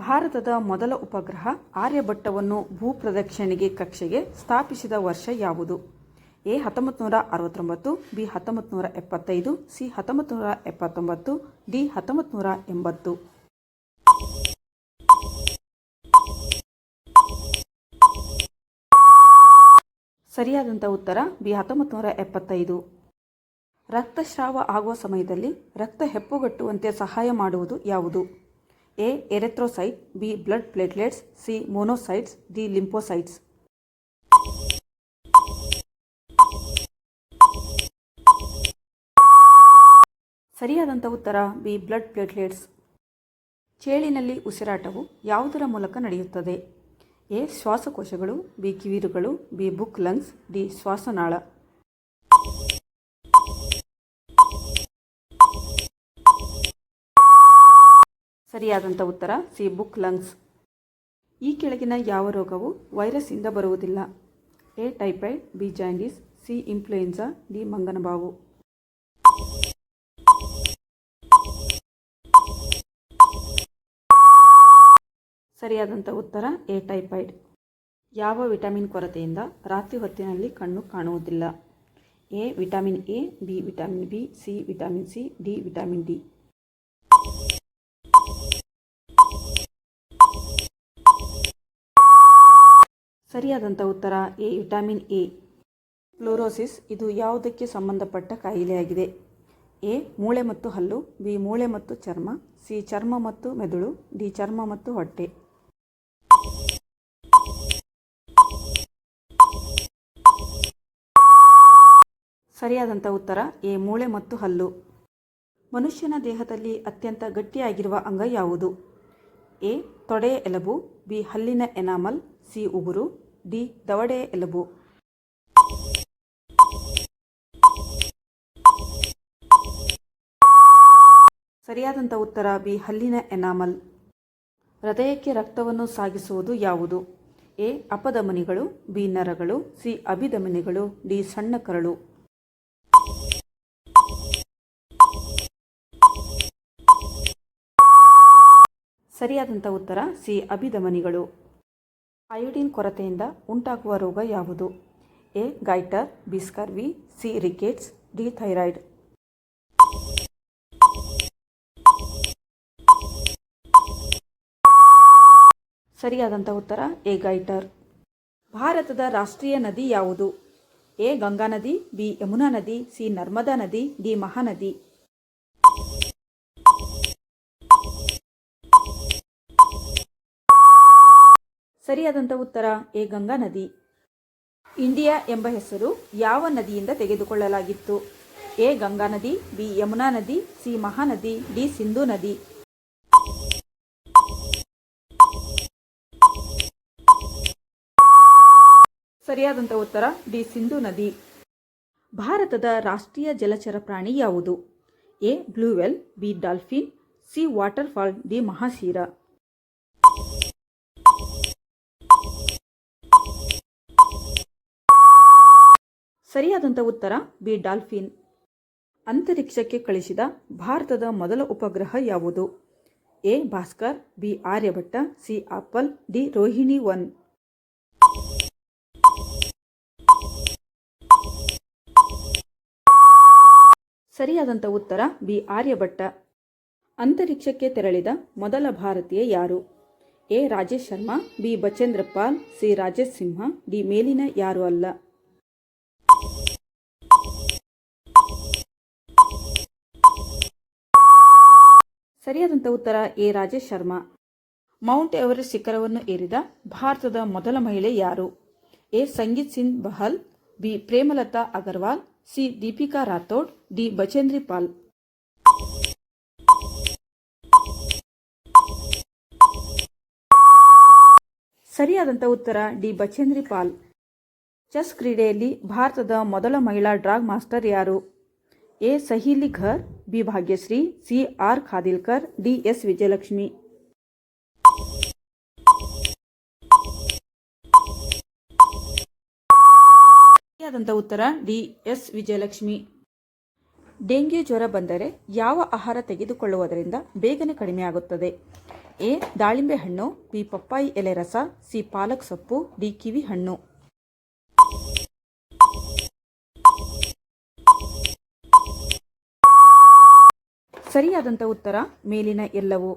ಭಾರತದ ಮೊದಲ ಉಪಗ್ರಹ ಆರ್ಯಭಟ್ಟವನ್ನು ಭೂಪ್ರದಕ್ಷಿಣೆಗೆ ಕಕ್ಷೆಗೆ ಸ್ಥಾಪಿಸಿದ ವರ್ಷ ಯಾವುದು? A 1969, B 1975, C 1979, D 1980. ಸರಿಯಾದಂಥ ಉತ್ತರ ಬಿ 1975. ರಕ್ತಸ್ರಾವ ಆಗುವ ಸಮಯದಲ್ಲಿ ರಕ್ತ ಹೆಪ್ಪುಗಟ್ಟುವಂತೆ ಸಹಾಯ ಮಾಡುವುದು ಯಾವುದು? A erythrocyte, B blood platelets, C monocytes, D lymphocytes. ಸರಿಯಾದಂಥ ಉತ್ತರ ಬಿ ಬ್ಲಡ್ ಪ್ಲೇಟ್ಲೆಟ್ಸ್. ಚೇಳಿನಲ್ಲಿ ಉಸಿರಾಟವು ಯಾವುದರ ಮೂಲಕ ನಡೆಯುತ್ತದೆ? ಎ ಶ್ವಾಸಕೋಶಗಳು, ಬಿ ಕಿವಿರುಗಳು, ಬಿ ಬುಕ್ ಲಂಗ್ಸ್, ಡಿ ಶ್ವಾಸನಾಳ. ಸರಿಯಾದಂಥ ಉತ್ತರ ಸಿ ಬುಕ್ ಲಂಗ್ಸ್. ಈ ಕೆಳಗಿನ ಯಾವ ರೋಗವು ವೈರಸ್ ಇಂದ ಬರುವುದಿಲ್ಲ? A typhoid, B jaundice, C influenza, D ಮಂಗನಬಾವು. ಸರಿಯಾದಂಥ ಉತ್ತರ ಎ ಟೈಫಾಯ್ಡ್. ಯಾವ ವಿಟಮಿನ್ ಕೊರತೆಯಿಂದ ರಾತ್ರಿ ಹೊತ್ತಿನಲ್ಲಿ ಕಣ್ಣು ಕಾಣುವುದಿಲ್ಲ? A vitamin A, B vitamin B, C vitamin C, D vitamin D. ಸರಿಯಾದಂಥ ಉತ್ತರ ಎ ವಿಟಮಿನ್ ಎ. ಫ್ಲೋರೋಸಿಸ್ ಇದು ಯಾವುದಕ್ಕೆ ಸಂಬಂಧಪಟ್ಟ ಕಾಯಿಲೆಯಾಗಿದೆ? ಎ ಮೂಳೆ ಮತ್ತು ಹಲ್ಲು, ಬಿ ಮೂಳೆ ಮತ್ತು ಚರ್ಮ, ಸಿ ಚರ್ಮ ಮತ್ತು ಮೆದುಳು, ಡಿ ಚರ್ಮ ಮತ್ತು ಹೊಟ್ಟೆ. ಸರಿಯಾದಂಥ ಉತ್ತರ ಎ ಮೂಳೆ ಮತ್ತು ಹಲ್ಲು. ಮನುಷ್ಯನ ದೇಹದಲ್ಲಿ ಅತ್ಯಂತ ಗಟ್ಟಿಯಾಗಿರುವ ಅಂಗ ಯಾವುದು? ಎ ತೊಡೆಯ ಎಲುಬು, ಬಿ ಹಲ್ಲಿನ ಎನಾಮಲ್, ಸಿ ಉಗುರು, ಡಿ ದವಡೆಯ ಎಲುಬು. ಸರಿಯಾದಂಥ ಉತ್ತರ ಬಿ ಹಲ್ಲಿನ ಎನಾಮಲ್. ಹೃದಯಕ್ಕೆ ರಕ್ತವನ್ನು ಸಾಗಿಸುವುದು ಯಾವುದು? ಎ ಅಪಧಮನಿಗಳು, ಬಿ ನರಗಳು, ಸಿ ಅಭಿಧಮನಿಗಳು, ಡಿ ಸಣ್ಣ ಕರಳು. ಸರಿಯಾದಂಥ ಉತ್ತರ ಸಿ ಅಭಿಧಮನಿಗಳು. ಅಯೋಡಿನ್ ಕೊರತೆಯಿಂದ ಉಂಟಾಗುವ ರೋಗ ಯಾವುದು? A goitre, B scurvy, C rickets, D thyroid. ಸರಿಯಾದಂಥ ಉತ್ತರ ಎ ಗೈಟರ್. ಭಾರತದ ರಾಷ್ಟ್ರೀಯ ನದಿ ಯಾವುದು? ಎ ಗಂಗಾ ನದಿ, ಬಿ ಯಮುನಾ ನದಿ, ಸಿ ನರ್ಮದಾ ನದಿ, ಡಿ ಮಹಾನದಿ. ಸರಿಯಾದಂಥ ಉತ್ತರ ಎ ಗಂಗಾ ನದಿ. ಇಂಡಿಯಾ ಎಂಬ ಹೆಸರು ಯಾವ ನದಿಯಿಂದ ತೆಗೆದುಕೊಳ್ಳಲಾಗಿತ್ತು? ಎ ಗಂಗಾ ನದಿ, ಬಿ ಯಮುನಾ ನದಿ, ಸಿ ಮಹಾನದಿ, ಡಿ ಸಿಂಧೂ ನದಿ. ಸರಿಯಾದಂಥ ಉತ್ತರ ಡಿ ಸಿಂಧೂ ನದಿ. ಭಾರತದ ರಾಷ್ಟ್ರೀಯ ಜಲಚರ ಪ್ರಾಣಿ ಯಾವುದು? A blue whale, B dolphin, C waterfall, D mahseer. ಸರಿಯಾದಂಥ ಉತ್ತರ ಬಿ ಡಾಲ್ಫಿನ್. ಅಂತರಿಕ್ಷಕ್ಕೆ ಕಳಿಸಿದ ಭಾರತದ ಮೊದಲ ಉಪಗ್ರಹ ಯಾವುದು? A Bhaskar, B Aryabhata, C apple, D Rohini 1. ಸರಿಯಾದಂಥ ಉತ್ತರ ಬಿ ಆರ್ಯಭಟ್ಟ. ಅಂತರಿಕ್ಷಕ್ಕೆ ತೆರಳಿದ ಮೊದಲ ಭಾರತೀಯ ಯಾರು? A Rajesh Sharma, B Bachendra Pal, C Rajesh Simha, D ಮೇಲಿನ ಯಾರು ಅಲ್ಲ. ಸರಿಯಾದಂಥ ಉತ್ತರ A Rajesh Sharma. Mount Everest ಶಿಖರವನ್ನು ಏರಿದ ಭಾರತದ ಮೊದಲ ಮಹಿಳೆ ಯಾರು? A Sangeet Singh Bahl, B Premlata Agarwal, C Deepika Rathod, D Bachendri Pal. ಸರಿಯಾದಂಥ ಉತ್ತರ ಡಿ ಬಚೇಂದ್ರಿ ಪಾಲ್. ಚೆಸ್ ಕ್ರೀಡೆಯಲ್ಲಿ ಭಾರತದ ಮೊದಲ ಮಹಿಳಾ ಡ್ರಾಗ್ ಮಾಸ್ಟರ್ ಯಾರು? A Saheli Ghar, B Bhagyashree, C R Khadilkar, D S Vijayalakshmi. ಸರಿಯಾದಂಥ ಉತ್ತರ ಡಿ ಎಸ್ ವಿಜಯಲಕ್ಷ್ಮಿ. ಡೆಂಗ್ಯೂ ಜ್ವರ ಬಂದರೆ ಯಾವ ಆಹಾರ ತೆಗೆದುಕೊಳ್ಳುವುದರಿಂದ ಬೇಗನೆ ಕಡಿಮೆಯಾಗುತ್ತದೆ? ಎ ದಾಳಿಂಬೆ ಹಣ್ಣು, ಬಿ ಪಪ್ಪಾಯಿ ಎಲೆ ರಸ, ಸಿ ಪಾಲಕ್ ಸೊಪ್ಪು, ಡಿ ಕಿವಿ ಹಣ್ಣು. ಸರಿಯಾದಂಥ ಉತ್ತರ ಮೇಲಿನ ಎಲ್ಲವೂ.